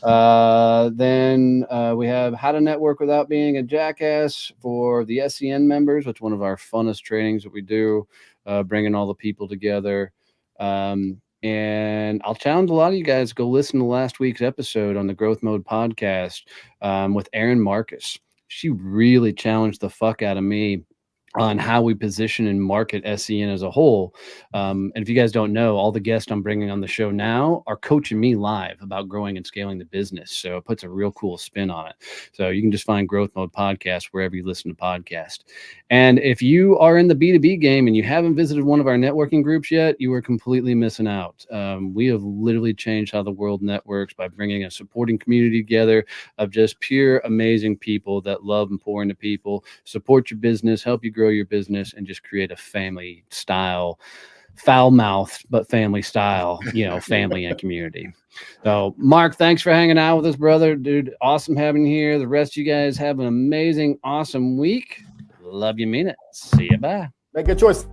Then we have How to Network Without Being a Jackass for the SCN members, which is one of our funnest trainings that we do, bringing all the people together. And I'll challenge a lot of you guys to go listen to last week's episode on the Growth Mode podcast with Erin Marcus. She really challenged the fuck out of me on how we position and market SCN as a whole. And if you guys don't know, all the guests I'm bringing on the show now are coaching me live about growing and scaling the business. So it puts a real cool spin on it. So you can just find Growth Mode Podcast wherever you listen to podcasts. And if you are in the B2B game and you haven't visited one of our networking groups yet, you are completely missing out. We have literally changed how the world networks by bringing a supporting community together of just pure amazing people that love and pour into people, support your business, help you grow your business, and just create a family style, foul mouth, but family style, family and community. So Mark, thanks for hanging out with us, brother. Dude, awesome having you here. The rest of you guys have an amazing, awesome week. Love you, mean it. See you. Bye. Make a choice.